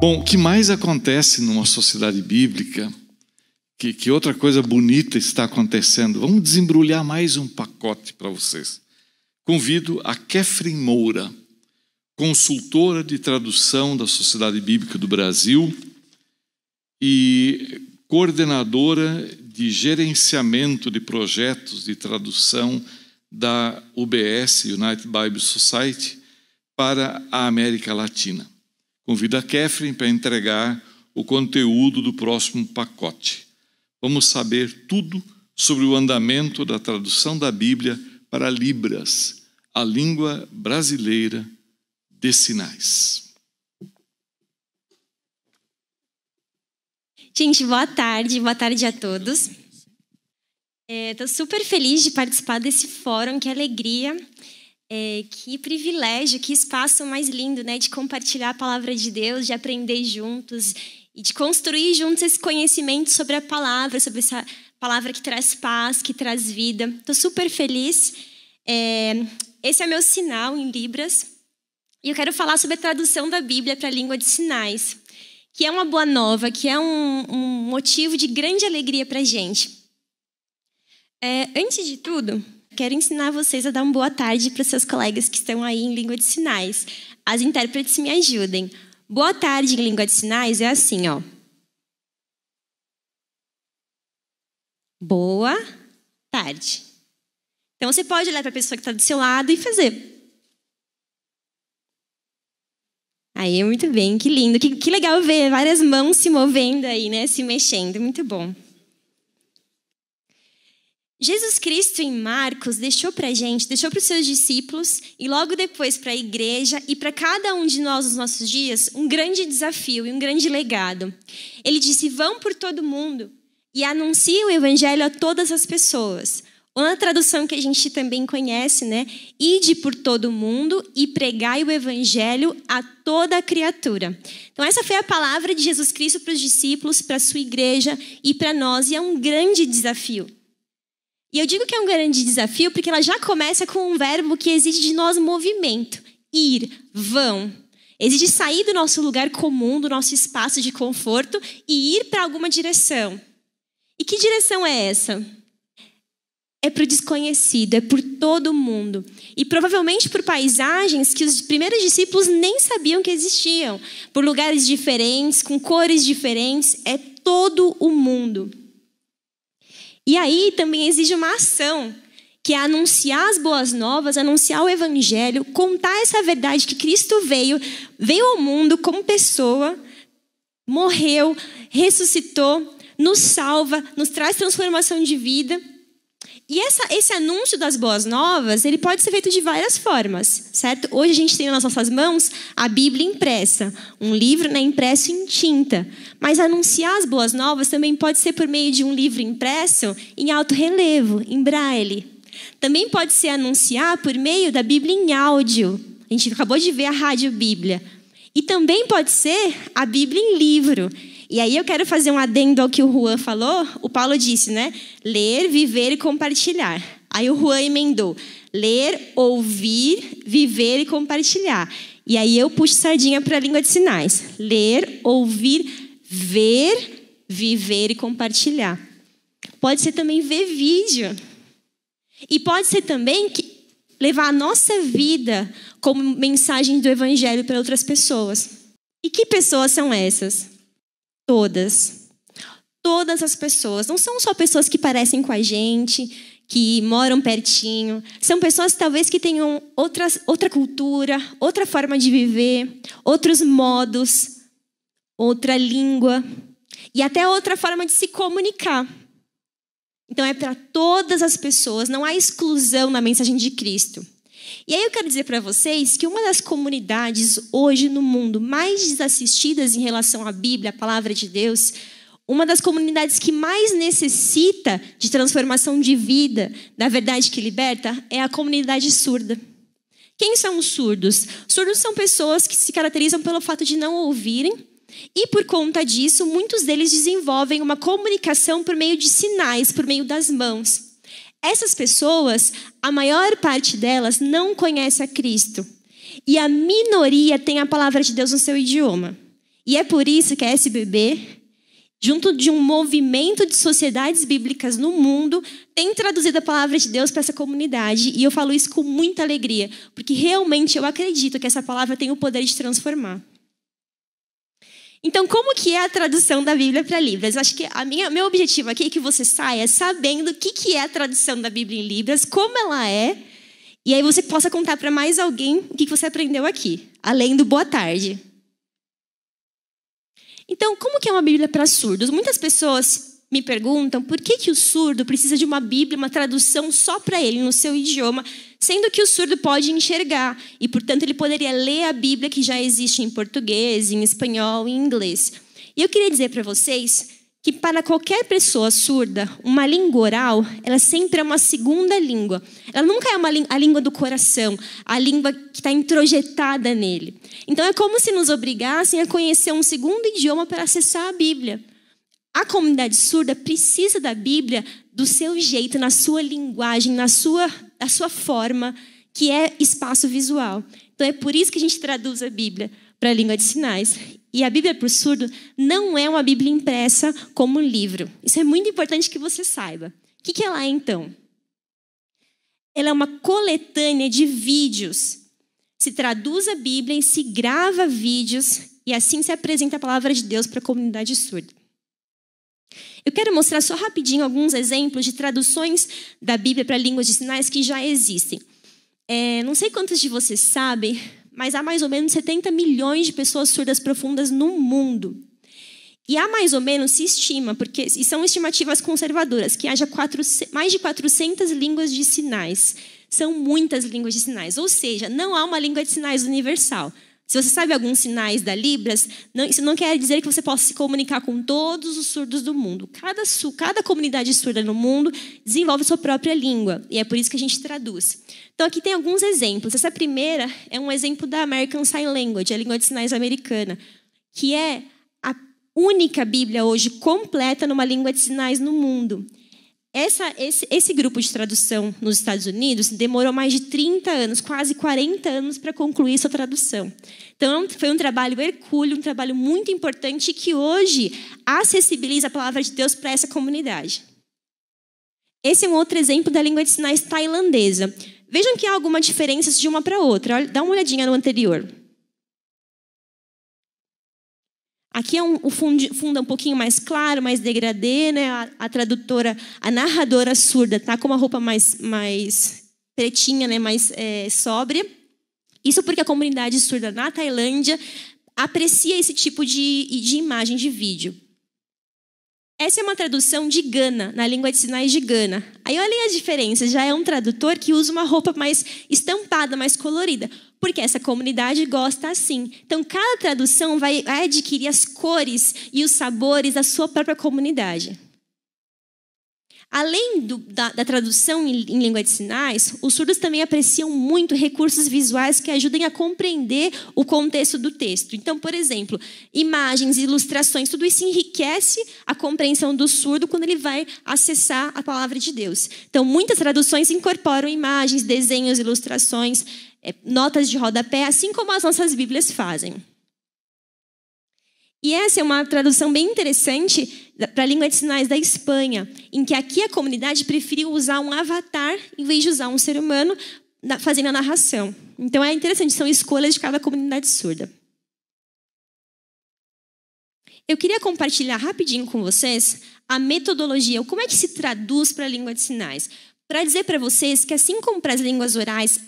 Bom, o que mais acontece numa sociedade bíblica, que outra coisa bonita está acontecendo? Vamos desembrulhar mais um pacote para vocês. Convido a Kefren Moura, consultora de tradução da Sociedade Bíblica do Brasil e coordenadora de gerenciamento de projetos de tradução da UBS, United Bible Society, para a América Latina. Convido a Kefren para entregar o conteúdo do próximo pacote. Vamos saber tudo sobre o andamento da tradução da Bíblia para Libras, a língua brasileira de sinais. Gente, boa tarde a todos. Estou super feliz de participar desse fórum, que alegria, que privilégio, que espaço mais lindo, né, de compartilhar a palavra de Deus, de aprender juntos e de construir juntos esse conhecimento sobre a palavra, sobre essa palavra que traz paz, que traz vida. Estou super feliz. Esse é meu sinal em Libras. E eu quero falar sobre a tradução da Bíblia para a língua de sinais, que é uma boa nova, que é um motivo de grande alegria para a gente. Antes de tudo, quero ensinar vocês a dar uma boa tarde para os seus colegas que estão aí em língua de sinais. As intérpretes me ajudem. Boa tarde em língua de sinais é assim, ó. Boa tarde. Então, você pode olhar para a pessoa que está do seu lado e fazer. Aí, muito bem, que lindo. Que legal ver várias mãos se movendo aí, né? Se mexendo, muito bom. Jesus Cristo em Marcos deixou para os seus discípulos e logo depois para a igreja e para cada um de nós nos nossos dias um grande desafio e um grande legado. Ele disse, vão por todo mundo e anunciem o evangelho a todas as pessoas. Ou na tradução que a gente também conhece, né? Ide por todo mundo e pregai o evangelho a toda a criatura. Então essa foi a palavra de Jesus Cristo para os discípulos, para a sua igreja e para nós. E é um grande desafio. E eu digo que é um grande desafio porque ela já começa com um verbo que exige de nós movimento. Ir, vão. Exige sair do nosso lugar comum, do nosso espaço de conforto e ir para alguma direção. E que direção é essa? É para o desconhecido, é por todo mundo. E provavelmente por paisagens que os primeiros discípulos nem sabiam que existiam. Por lugares diferentes, com cores diferentes, é todo o mundo. E aí também exige uma ação, que é anunciar as boas novas, anunciar o evangelho, contar essa verdade que Cristo veio ao mundo como pessoa, morreu, ressuscitou, nos salva, nos traz transformação de vida. E esse anúncio das boas novas, ele pode ser feito de várias formas, certo? Hoje a gente tem nas nossas mãos a Bíblia impressa, um livro, né, impresso em tinta. Mas anunciar as boas novas também pode ser por meio de um livro impresso em alto relevo, em braille. Também pode ser anunciar por meio da Bíblia em áudio. A gente acabou de ver a Rádio Bíblia. E também pode ser a Bíblia em livro. E aí eu quero fazer um adendo ao que o Juan falou. O Paulo disse, né? Ler, viver e compartilhar. Aí o Juan emendou. Ler, ouvir, viver e compartilhar. E aí eu puxo sardinha para a língua de sinais. Ler, ouvir, ver, viver e compartilhar. Pode ser também ver vídeo. E pode ser também levar a nossa vida como mensagem do evangelho para outras pessoas. E que pessoas são essas? Todas. Todas as pessoas. Não são só pessoas que parecem com a gente, que moram pertinho. São pessoas talvez que tenham outra cultura, outra forma de viver, outros modos, outra língua e até outra forma de se comunicar. Então é para todas as pessoas, não há exclusão na mensagem de Cristo. E aí eu quero dizer para vocês que uma das comunidades hoje no mundo mais desassistidas em relação à Bíblia, a palavra de Deus, uma das comunidades que mais necessita de transformação de vida, da verdade que liberta, é a comunidade surda. Quem são os surdos? Surdos são pessoas que se caracterizam pelo fato de não ouvirem e, por conta disso, muitos deles desenvolvem uma comunicação por meio de sinais, por meio das mãos. Essas pessoas, a maior parte delas não conhece a Cristo. E a minoria tem a palavra de Deus no seu idioma. E é por isso que a SBB, junto de um movimento de sociedades bíblicas no mundo, tem traduzido a palavra de Deus para essa comunidade. E eu falo isso com muita alegria, porque realmente eu acredito que essa palavra tem o poder de transformar. Então, como que é a tradução da Bíblia para Libras? Acho que meu objetivo aqui é que você saia sabendo o que é a tradução da Bíblia em Libras, como ela é, e aí você possa contar para mais alguém o que você aprendeu aqui, além do boa tarde. Então, como que é uma Bíblia para surdos? Muitas pessoas me perguntam por que o surdo precisa de uma Bíblia, uma tradução só para ele, no seu idioma, sendo que o surdo pode enxergar e, portanto, ele poderia ler a Bíblia que já existe em português, em espanhol e em inglês. E eu queria dizer para vocês que para qualquer pessoa surda, uma língua oral, ela sempre é uma segunda língua. Ela nunca é a língua do coração, a língua que está introjetada nele. Então é como se nos obrigassem a conhecer um segundo idioma para acessar a Bíblia. A comunidade surda precisa da Bíblia do seu jeito, na sua linguagem, na sua forma, que é espaço visual. Então é por isso que a gente traduz a Bíblia para a língua de sinais. E a Bíblia para o surdo não é uma Bíblia impressa como um livro. Isso é muito importante que você saiba. O que ela é, então? Ela é uma coletânea de vídeos. Se traduz a Bíblia e se grava vídeos, e assim se apresenta a palavra de Deus para a comunidade surda. Eu quero mostrar só rapidinho alguns exemplos de traduções da Bíblia para línguas de sinais que já existem. Não sei quantos de vocês sabem, mas há mais ou menos 70 milhões de pessoas surdas profundas no mundo. E há mais ou menos, se estima, e são estimativas conservadoras, que haja mais de 400 línguas de sinais. São muitas línguas de sinais, ou seja, não há uma língua de sinais universal. Se você sabe alguns sinais da Libras, isso não quer dizer que você possa se comunicar com todos os surdos do mundo. Cada comunidade surda no mundo desenvolve sua própria língua, e é por isso que a gente traduz. Então, aqui tem alguns exemplos. Essa primeira é um exemplo da American Sign Language, a língua de sinais americana, que é a única Bíblia hoje completa numa língua de sinais no mundo. Esse grupo de tradução nos Estados Unidos demorou mais de 30 anos, quase 40 anos, para concluir sua tradução. Então, foi um trabalho hercúleo, um trabalho muito importante que hoje acessibiliza a palavra de Deus para essa comunidade. Esse é um outro exemplo da língua de sinais tailandesa. Vejam que há alguma diferença de uma para outra. Dá uma olhadinha no anterior. Aqui é o fundo é um pouquinho mais claro, mais degradê, né? A tradutora, a narradora surda está com uma roupa mais pretinha, né? Mais sóbria. Isso porque a comunidade surda na Tailândia aprecia esse tipo de imagem, de vídeo. Essa é uma tradução de Gana, na língua de sinais de Gana. Aí olhem as diferenças. Já é um tradutor que usa uma roupa mais estampada, mais colorida, porque essa comunidade gosta assim. Então, cada tradução vai adquirir as cores e os sabores da sua própria comunidade. Além da tradução em língua de sinais, os surdos também apreciam muito recursos visuais que ajudem a compreender o contexto do texto. Então, por exemplo, imagens, ilustrações, tudo isso enriquece a compreensão do surdo quando ele vai acessar a palavra de Deus. Então, muitas traduções incorporam imagens, desenhos, ilustrações, notas de rodapé, assim como as nossas Bíblias fazem. E essa é uma tradução bem interessante para a língua de sinais da Espanha, em que aqui a comunidade preferiu usar um avatar em vez de usar um ser humano fazendo a narração. Então é interessante, são escolhas de cada comunidade surda. Eu queria compartilhar rapidinho com vocês a metodologia, como é que se traduz para a língua de sinais. Para dizer para vocês que, assim como para as línguas orais,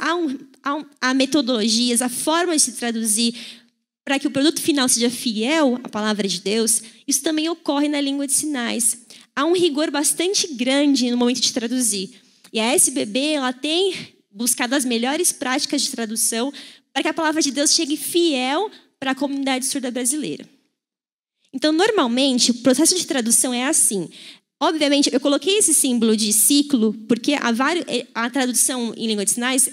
há metodologias, há formas de se traduzir para que o produto final seja fiel à palavra de Deus, isso também ocorre na língua de sinais. Há um rigor bastante grande no momento de traduzir. E a SBB ela tem buscado as melhores práticas de tradução para que a palavra de Deus chegue fiel para a comunidade surda brasileira. Então, normalmente, o processo de tradução é assim. Obviamente, eu coloquei esse símbolo de ciclo, porque a tradução em língua de sinais,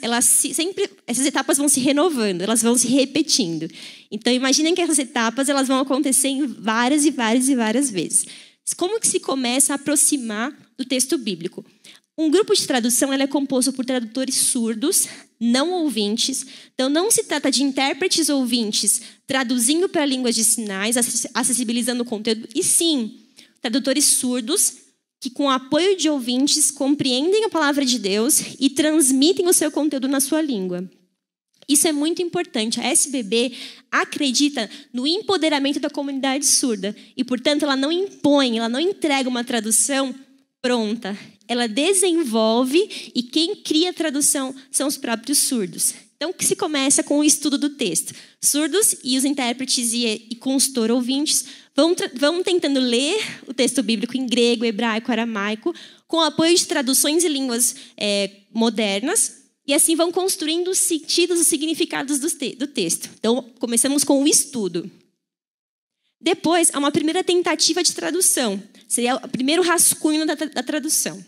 essas etapas vão se renovando, elas vão se repetindo. Então, imaginem que essas etapas elas vão acontecer em várias e várias e várias vezes. Como que se começa a aproximar do texto bíblico? Um grupo de tradução é composto por tradutores surdos, não ouvintes. Então, não se trata de intérpretes ouvintes traduzindo para línguas de sinais, acessibilizando o conteúdo, e sim, tradutores surdos que, com o apoio de ouvintes, compreendem a palavra de Deus e transmitem o seu conteúdo na sua língua. Isso é muito importante. A SBB acredita no empoderamento da comunidade surda e, portanto, ela não impõe, ela não entrega uma tradução pronta. Ela desenvolve e quem cria a tradução são os próprios surdos. Então, que se começa com o estudo do texto. Surdos e os intérpretes e consultor ouvintes vão tentando ler o texto bíblico em grego, hebraico, aramaico, com o apoio de traduções em línguas modernas, e assim vão construindo os sentidos, os significados do texto. Então, começamos com o estudo. Depois, há uma primeira tentativa de tradução. Seria o primeiro rascunho da tradução.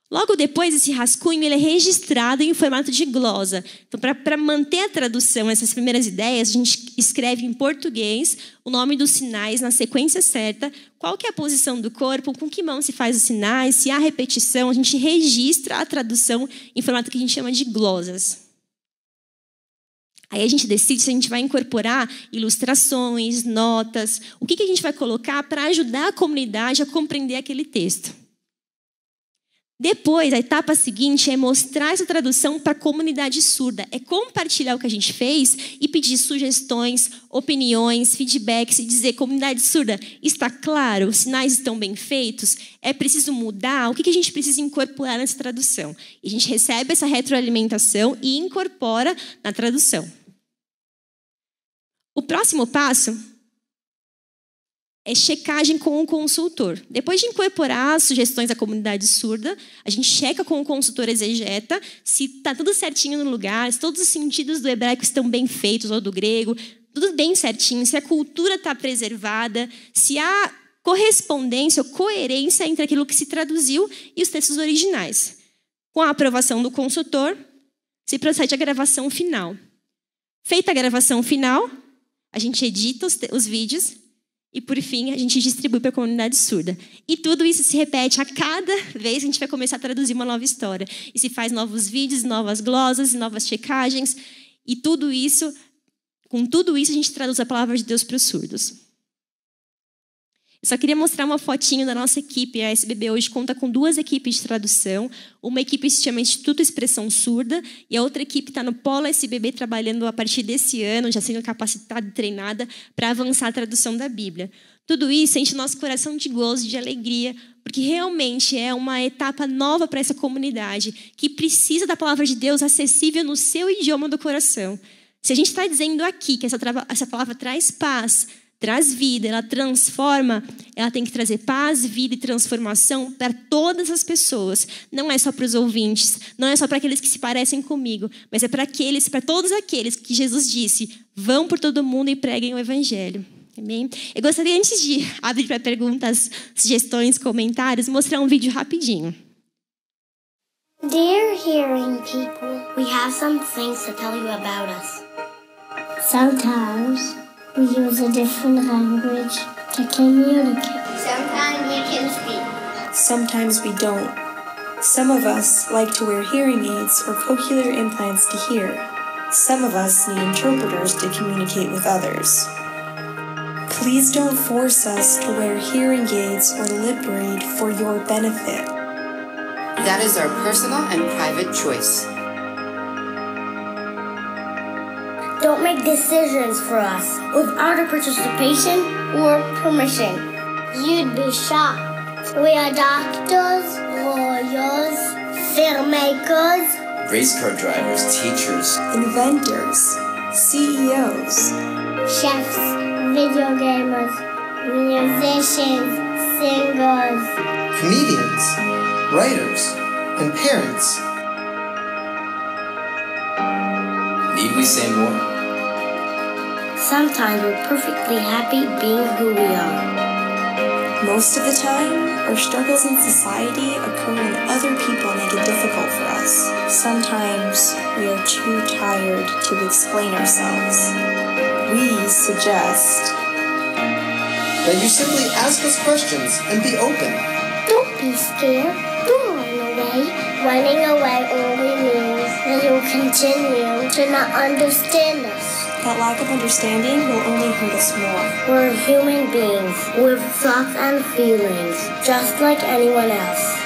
Logo depois, esse rascunho ele é registrado em formato de glosa. Então, para manter a tradução, essas primeiras ideias, a gente escreve em português o nome dos sinais na sequência certa, qual que é a posição do corpo, com que mão se faz os sinais, se há repetição, a gente registra a tradução em formato que a gente chama de glosas. Aí a gente decide se a gente vai incorporar ilustrações, notas, o que a gente vai colocar para ajudar a comunidade a compreender aquele texto. Depois, a etapa seguinte é mostrar essa tradução para a comunidade surda. É compartilhar o que a gente fez e pedir sugestões, opiniões, feedbacks e dizer, comunidade surda, está claro? Os sinais estão bem feitos? É preciso mudar? O que a gente precisa incorporar nessa tradução? E a gente recebe essa retroalimentação e incorpora na tradução. O próximo passo é checagem com o consultor. Depois de incorporar as sugestões da comunidade surda, a gente checa com o consultor exegeta se está tudo certinho no lugar, se todos os sentidos do hebraico estão bem feitos, ou do grego, tudo bem certinho, se a cultura está preservada, se há correspondência ou coerência entre aquilo que se traduziu e os textos originais. Com a aprovação do consultor, se procede à gravação final. Feita a gravação final, a gente edita os vídeos, e, por fim, a gente distribui para a comunidade surda. E tudo isso se repete a cada vez que a gente vai começar a traduzir uma nova história. E se faz novos vídeos, novas glosas, novas checagens. E tudo isso, com tudo isso, a gente traduz a palavra de Deus para os surdos. Eu só queria mostrar uma fotinho da nossa equipe. A SBB hoje conta com 2 equipes de tradução. Uma equipe se chama Instituto Expressão Surda e a outra equipe está no Polo SBB trabalhando a partir desse ano, já sendo capacitada e treinada para avançar a tradução da Bíblia. Tudo isso enche o nosso coração de gozo, de alegria, porque realmente é uma etapa nova para essa comunidade que precisa da palavra de Deus acessível no seu idioma do coração. Se a gente está dizendo aqui que essa palavra traz paz, traz vida, ela transforma, ela tem que trazer paz, vida e transformação para todas as pessoas. Não é só para os ouvintes, não é só para aqueles que se parecem comigo, mas é para todos aqueles que Jesus disse, vão por todo mundo e preguem o evangelho. Amém? Eu gostaria, antes de abrir para perguntas, sugestões, comentários, mostrar um vídeo rapidinho. Dear hearing people, we have some things to tell you about us. Sometimes we use a different language to communicate. Sometimes we can speak. Sometimes we don't. Some of us like to wear hearing aids or cochlear implants to hear. Some of us need interpreters to communicate with others. Please don't force us to wear hearing aids or lip read for your benefit. That is our personal and private choice. Don't make decisions for us without our participation or permission. You'd be shocked. We are doctors, lawyers, filmmakers, Race car drivers, teachers, inventors, CEOs, chefs, video gamers, musicians, singers, comedians, writers, and parents. Need we say more? Sometimes we're perfectly happy being who we are. Most of the time, our struggles in society occur when other people make it difficult for us. Sometimes we are too tired to explain ourselves. We suggest That you simply ask us questions and be open. Don't be scared. Do say running away only means that you continue to not understand us. That lack of understanding will only hurt us more. We're human beings with thoughts and feelings, just like anyone else.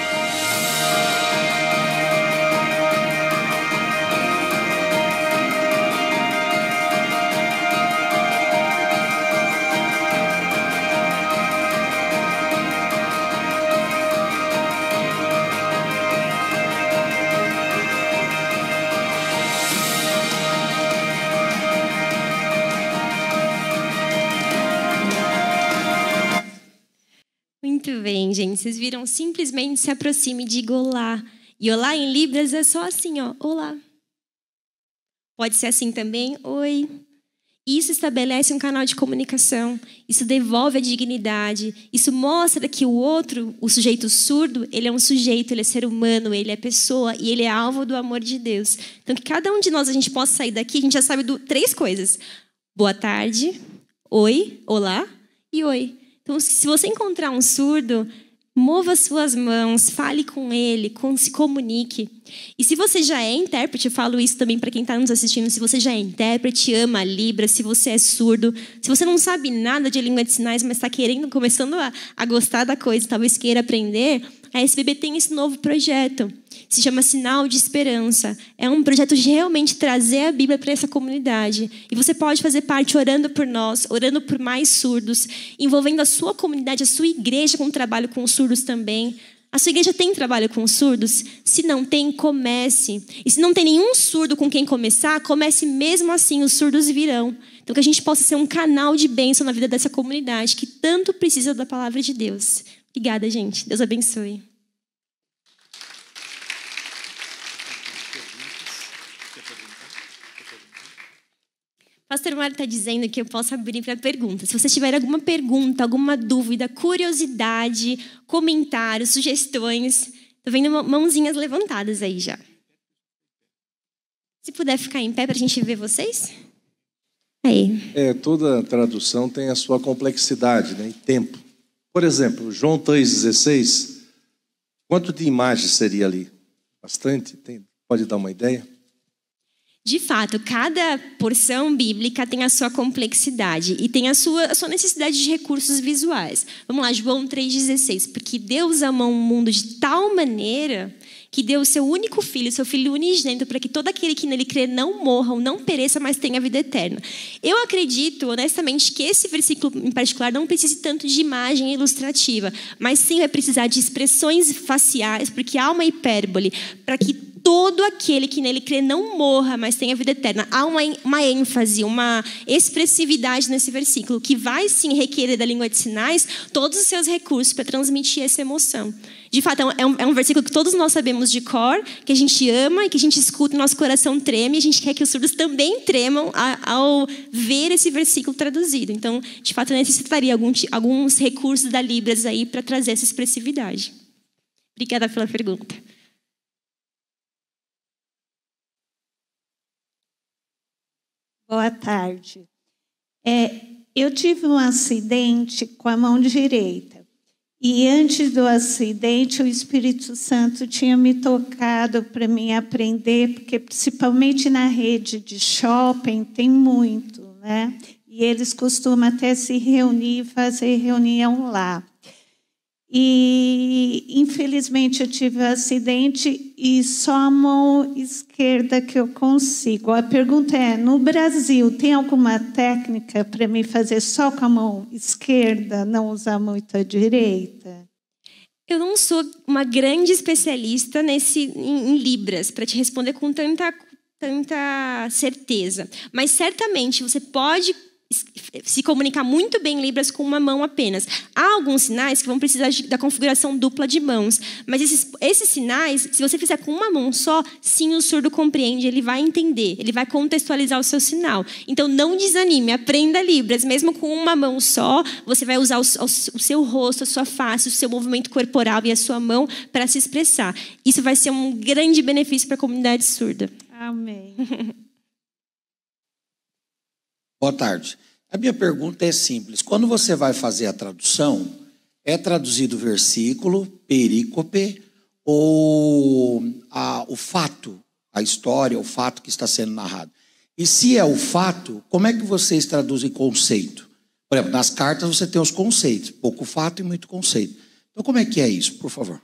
Muito bem, gente. Vocês viram? Simplesmente se aproxime e diga olá. E olá em Libras é só assim, ó. Olá. Pode ser assim também. Oi. Isso estabelece um canal de comunicação. Isso devolve a dignidade. Isso mostra que o outro, o sujeito surdo, ele é um sujeito, ele é ser humano, ele é pessoa e ele é alvo do amor de Deus. Então, que cada um de nós, a gente possa sair daqui, a gente já sabe três coisas. Boa tarde, oi, olá e oi. Então, se você encontrar um surdo, mova suas mãos, fale com ele, se comunique. E se você já é intérprete, eu falo isso também para quem está nos assistindo, se você já é intérprete, ama a Libra, se você é surdo, se você não sabe nada de língua de sinais, mas está começando a gostar da coisa, talvez queira aprender, a SBB tem esse novo projeto. Se chama Sinal de Esperança. É um projeto de realmente trazer a Bíblia para essa comunidade. E você pode fazer parte orando por nós, orando por mais surdos, envolvendo a sua comunidade, a sua igreja com trabalho com os surdos também. A sua igreja tem trabalho com os surdos? Se não tem, comece. E se não tem nenhum surdo com quem começar, comece mesmo assim, os surdos virão. Então que a gente possa ser um canal de bênção na vida dessa comunidade que tanto precisa da palavra de Deus. Obrigada, gente. Deus abençoe. Pastor Mário está dizendo que eu posso abrir para perguntas. Se você tiver alguma pergunta, alguma dúvida, curiosidade, comentários, sugestões, estou vendo mãozinhas levantadas aí já. Se puder ficar em pé para a gente ver vocês. Aí. Toda tradução tem a sua complexidade, né, e tempo. Por exemplo, João 3,16, quanto de imagem seria ali? Bastante? Pode dar uma ideia? De fato, cada porção bíblica tem a sua complexidade e tem a sua necessidade de recursos visuais. Vamos lá, João 3,16. Porque Deus amou o mundo de tal maneira que deu o seu único filho, seu filho unigênito, para que todo aquele que nele crê não morra ou não pereça, mas tenha vida eterna. Eu acredito, honestamente, que esse versículo em particular não precisa tanto de imagem ilustrativa, mas sim vai precisar de expressões faciais, porque há uma hipérbole, para que todo aquele que nele crê não morra, mas tenha vida eterna. Há uma ênfase, uma expressividade nesse versículo, que vai sim requerer da língua de sinais todos os seus recursos para transmitir essa emoção. De fato, é um versículo que todos nós sabemos de cor, que a gente ama e que a gente escuta e nosso coração treme, e a gente quer que os surdos também tremam ao ver esse versículo traduzido. Então, de fato, eu necessitaria alguns recursos da Libras aí para trazer essa expressividade. Obrigada pela pergunta. Boa tarde. Eu tive um acidente com a mão direita. E antes do acidente, o Espírito Santo tinha me tocado para mim aprender, porque principalmente na rede de shopping tem muito, né? E eles costumam até se reunir e fazer reunião lá. E, infelizmente, eu tive um acidente e só a mão esquerda que eu consigo. A pergunta é, no Brasil, tem alguma técnica para me fazer só com a mão esquerda, não usar muito a direita? Eu não sou uma grande especialista em Libras, para te responder com tanta certeza. Mas, certamente, você pode se comunicar muito bem em Libras com uma mão apenas. Há alguns sinais que vão precisar da configuração dupla de mãos, mas esses sinais, se você fizer com uma mão só, sim, o surdo compreende, ele vai entender, ele vai contextualizar o seu sinal. Então, não desanime, aprenda Libras. Mesmo com uma mão só, você vai usar o seu rosto, a sua face, o seu movimento corporal e a sua mão para se expressar. Isso vai ser um grande benefício para a comunidade surda. Amém. Boa tarde. A minha pergunta é simples. Quando você vai fazer a tradução, é traduzido versículo, perícope, ou o fato, a história, o fato que está sendo narrado? E se é o fato, como é que vocês traduzem conceito? Por exemplo, nas cartas você tem os conceitos, pouco fato e muito conceito. Então, como é que é isso, por favor?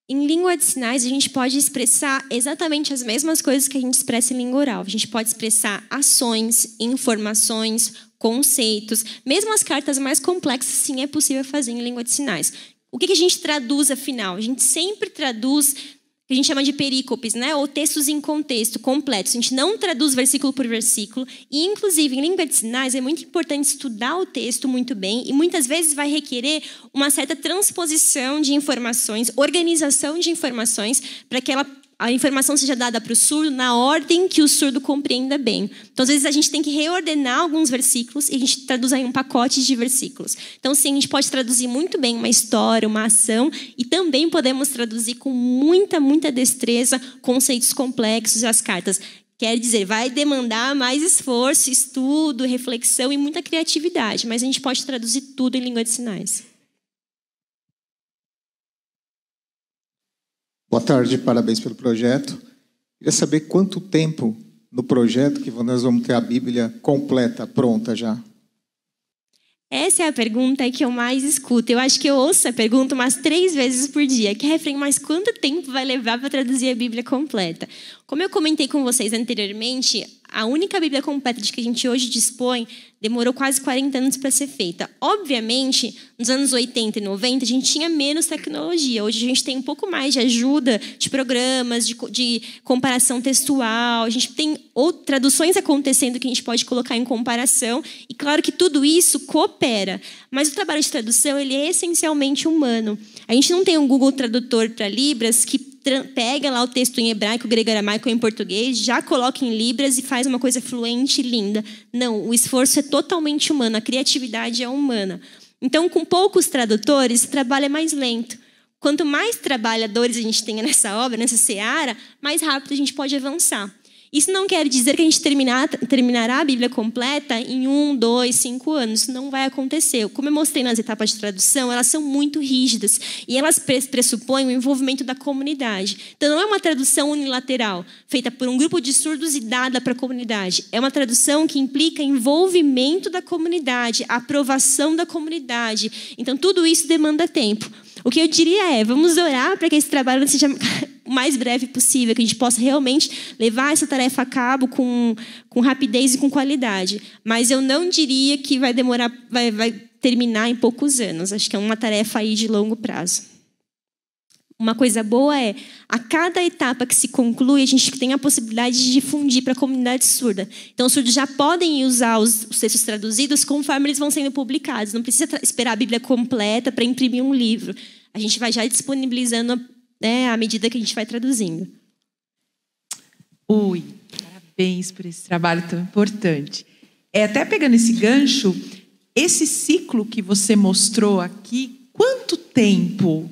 Em língua de sinais, a gente pode expressar exatamente as mesmas coisas que a gente expressa em língua oral. A gente pode expressar ações, informações, conceitos. Mesmo as cartas mais complexas, sim, é possível fazer em língua de sinais. O que a gente traduz, afinal? A gente sempre traduz o que a gente chama de perícopes, né? Ou textos em contexto, completos. A gente não traduz versículo por versículo. E, inclusive, em língua de sinais, é muito importante estudar o texto muito bem. E, muitas vezes, vai requerer uma certa transposição de informações, organização de informações, para que a informação seja dada para o surdo na ordem que o surdo compreenda bem. Então, às vezes, a gente tem que reordenar alguns versículos e a gente traduz aí um pacote de versículos. Então, sim, a gente pode traduzir muito bem uma história, uma ação, e também podemos traduzir com muita, muita destreza conceitos complexos as cartas. Quer dizer, vai demandar mais esforço, estudo, reflexão e muita criatividade, mas a gente pode traduzir tudo em língua de sinais. Boa tarde, parabéns pelo projeto. Queria saber quanto tempo no projeto que nós vamos ter a Bíblia completa, pronta já. Essa é a pergunta que eu mais escuto. Eu acho que eu ouço a pergunta umas 3 vezes por dia. Que refrém, mas quanto tempo vai levar para traduzir a Bíblia completa? Como eu comentei com vocês anteriormente, a única Bíblia completa de que a gente hoje dispõe demorou quase 40 anos para ser feita. Obviamente, nos anos 80 e 90, a gente tinha menos tecnologia. Hoje a gente tem um pouco mais de ajuda de programas, de comparação textual. A gente tem traduções acontecendo que a gente pode colocar em comparação. E claro que tudo isso coopera. Mas o trabalho de tradução ele é essencialmente humano. A gente não tem um Google Tradutor para Libras que pega lá o texto em hebraico, grego, aramaico ou em português, já coloca em Libras e faz uma coisa fluente e linda. Não, o esforço é totalmente humano, a criatividade é humana. Então, com poucos tradutores, o trabalho é mais lento. Quanto mais trabalhadores a gente tenha nessa obra, nessa seara, mais rápido a gente pode avançar. Isso não quer dizer que a gente terminará a Bíblia completa em 1, 2, 5 anos. Isso não vai acontecer. Como eu mostrei nas etapas de tradução, elas são muito rígidas e elas pressupõem o envolvimento da comunidade. Então, não é uma tradução unilateral, feita por um grupo de surdos e dada para a comunidade. É uma tradução que implica envolvimento da comunidade, aprovação da comunidade. Então, tudo isso demanda tempo. O que eu diria é, vamos orar para que esse trabalho seja o mais breve possível, que a gente possa realmente levar essa tarefa a cabo com rapidez e com qualidade. Mas eu não diria que vai demorar, vai terminar em poucos anos. Acho que é uma tarefa aí de longo prazo. Uma coisa boa é, a cada etapa que se conclui, a gente tem a possibilidade de difundir para a comunidade surda. Então, os surdos já podem usar os textos traduzidos conforme eles vão sendo publicados. Não precisa esperar a Bíblia completa para imprimir um livro. A gente vai já disponibilizando, né, à medida que a gente vai traduzindo. Oi, parabéns por esse trabalho tão importante. Até pegando esse gancho, esse ciclo que você mostrou aqui, quanto tempo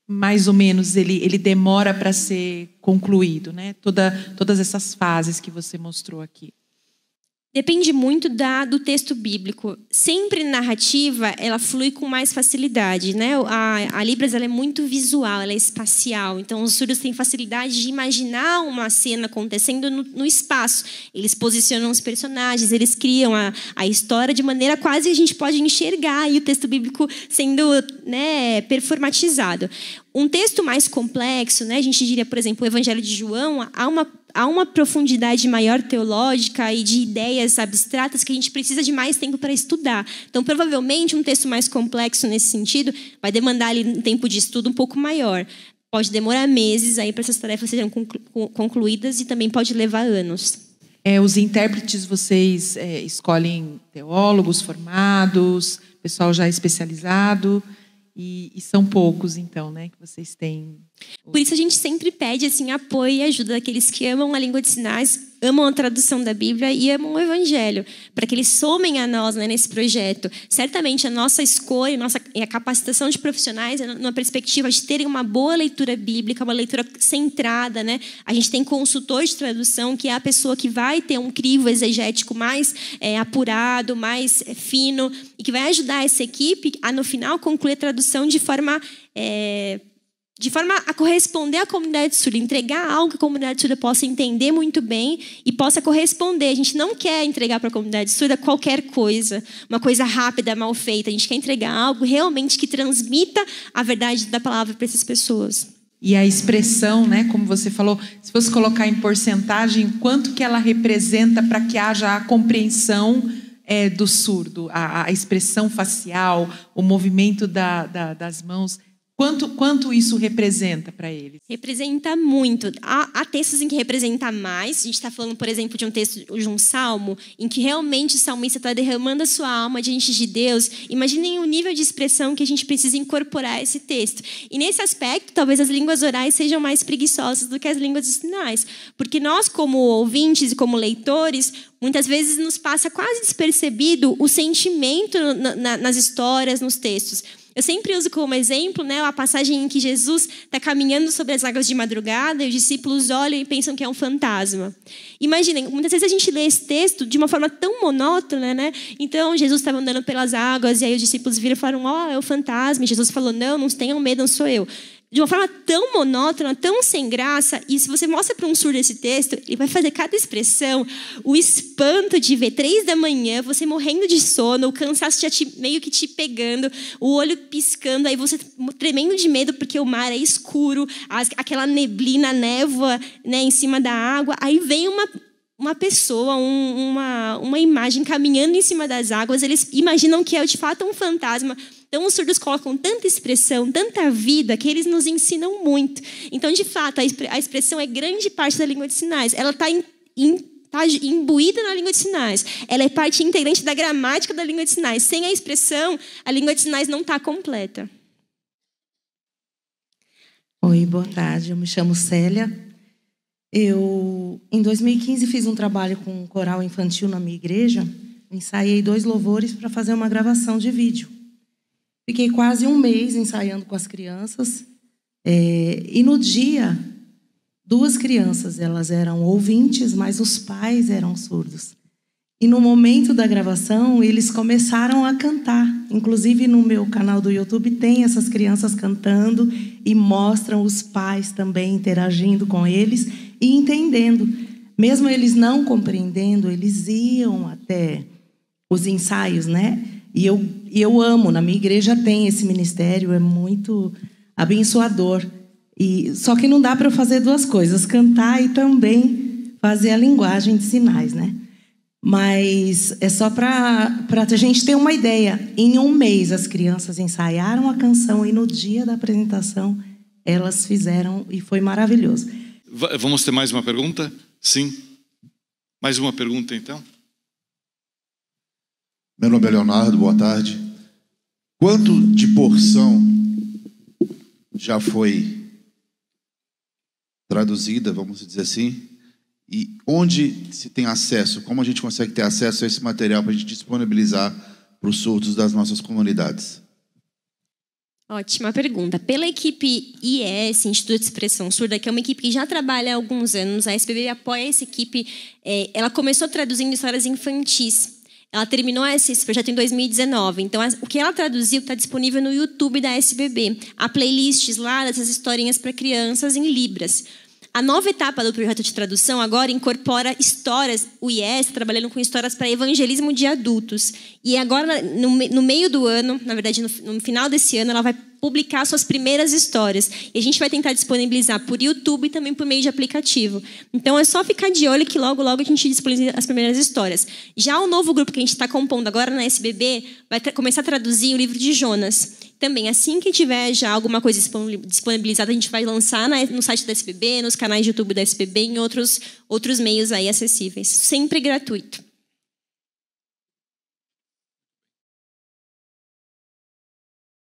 mais ou menos ele demora para ser concluído, né? Todas essas fases que você mostrou aqui. Depende muito do texto bíblico. Sempre narrativa, ela flui com mais facilidade, né? A Libras ela é muito visual, ela é espacial. Então, os surdos têm facilidade de imaginar uma cena acontecendo no espaço. Eles posicionam os personagens, eles criam a história de maneira quase a gente pode enxergar aí o texto bíblico sendo, né, performatizado. Um texto mais complexo, né? A gente diria, por exemplo, o Evangelho de João, há uma profundidade maior teológica e de ideias abstratas que a gente precisa de mais tempo para estudar. Então, provavelmente, um texto mais complexo nesse sentido vai demandar ali um tempo de estudo um pouco maior. Pode demorar meses aí para essas tarefas sejam concluídas e também pode levar anos. Os intérpretes, vocês escolhem teólogos formados, pessoal já especializado... E são poucos, então, né, que vocês têm. Por isso a gente sempre pede assim, apoio e ajuda daqueles que amam a língua de sinais, amam a tradução da Bíblia e amam o Evangelho, para que eles somem a nós, né, nesse projeto. Certamente a nossa escolha e a capacitação de profissionais é numa perspectiva de terem uma boa leitura bíblica, uma leitura centrada, né? A gente tem consultor de tradução, que é a pessoa que vai ter um crivo exegético mais apurado, mais fino, e que vai ajudar essa equipe a, no final, concluir a tradução de forma de forma a corresponder à comunidade surda, entregar algo que a comunidade surda possa entender muito bem e possa corresponder. A gente não quer entregar para a comunidade surda qualquer coisa, uma coisa rápida, mal feita. A gente quer entregar algo realmente que transmita a verdade da palavra para essas pessoas. E a expressão, né, como você falou, se fosse colocar em porcentagem, quanto que ela representa para que haja a compreensão do surdo, a expressão facial, o movimento das mãos, quanto isso representa para eles? Representa muito. Há textos em que representa mais. A gente está falando, por exemplo, de um texto de um salmo, em que realmente o salmista está derramando a sua alma diante de Deus. Imaginem o nível de expressão que a gente precisa incorporar a esse texto. E nesse aspecto, talvez as línguas orais sejam mais preguiçosas do que as línguas de sinais. Porque nós, como ouvintes e como leitores, muitas vezes nos passa quase despercebido o sentimento nas histórias, nos textos. Eu sempre uso como exemplo, né, a passagem em que Jesus está caminhando sobre as águas de madrugada e os discípulos olham e pensam que é um fantasma. Imaginem, muitas vezes a gente lê esse texto de uma forma tão monótona, né? Então, Jesus estava andando pelas águas e aí os discípulos viram e falaram, é o fantasma. E Jesus falou, não tenham medo, não sou eu. De uma forma tão monótona, tão sem graça, e se você mostra para um surdo esse texto, ele vai fazer cada expressão, o espanto de ver 3 da manhã, você morrendo de sono, o cansaço meio que te pegando, o olho piscando, aí você tremendo de medo porque o mar é escuro, aquela neblina, névoa, né, em cima da água, aí vem uma pessoa, uma imagem caminhando em cima das águas, eles imaginam que é de fato um fantasma. Então, os surdos colocam tanta expressão, tanta vida, que eles nos ensinam muito. Então, de fato, a expressão é grande parte da língua de sinais. Ela está imbuída na língua de sinais. Ela é parte integrante da gramática da língua de sinais. Sem a expressão, a língua de sinais não está completa. Oi, boa tarde. Eu me chamo Célia. Eu, em 2015, fiz um trabalho com um coral infantil na minha igreja. Ensaiei 2 louvores para fazer uma gravação de vídeo. Fiquei quase um mês ensaiando com as crianças. E no dia, 2 crianças, elas eram ouvintes, mas os pais eram surdos. E no momento da gravação, eles começaram a cantar. Inclusive, no meu canal do YouTube, tem essas crianças cantando e mostram os pais também interagindo com eles e entendendo. Mesmo eles não compreendendo, eles iam até os ensaios, né? E eu amo, na minha igreja tem esse ministério, é muito abençoador. Só que não dá para eu fazer 2 coisas, cantar e também fazer a linguagem de sinais, né? Mas é só para a gente ter uma ideia. Em um mês, as crianças ensaiaram a canção e no dia da apresentação, elas fizeram e foi maravilhoso. Vamos ter mais uma pergunta? Sim. Mais uma pergunta, então? Meu nome é Leonardo, boa tarde. Quanto de porção já foi traduzida, vamos dizer assim, e onde se tem acesso? Como a gente consegue ter acesso a esse material para a gente disponibilizar para os surdos das nossas comunidades? Ótima pergunta. Pela equipe IES, Instituto de Expressão Surda, que é uma equipe que já trabalha há alguns anos, a SBB apoia essa equipe. Ela começou traduzindo histórias infantis. Ela terminou esse projeto em 2019. Então, o que ela traduziu está disponível no YouTube da SBB. Há playlists lá dessas historinhas para crianças em Libras. A nova etapa do projeto de tradução agora incorpora histórias. O IES está trabalhando com histórias para evangelismo de adultos. E agora, no meio do ano, na verdade, no final desse ano, ela vai publicar suas primeiras histórias. E a gente vai tentar disponibilizar por YouTube e também por meio de aplicativo. Então, é só ficar de olho que logo, logo a gente disponibiliza as primeiras histórias. Já o novo grupo que a gente está compondo agora na SBB vai começar a traduzir o livro de Jonas. Também, assim que tiver já alguma coisa disponibilizada, a gente vai lançar no site da SBB, nos canais de YouTube da SBB e em outros meios aí acessíveis. Sempre gratuito.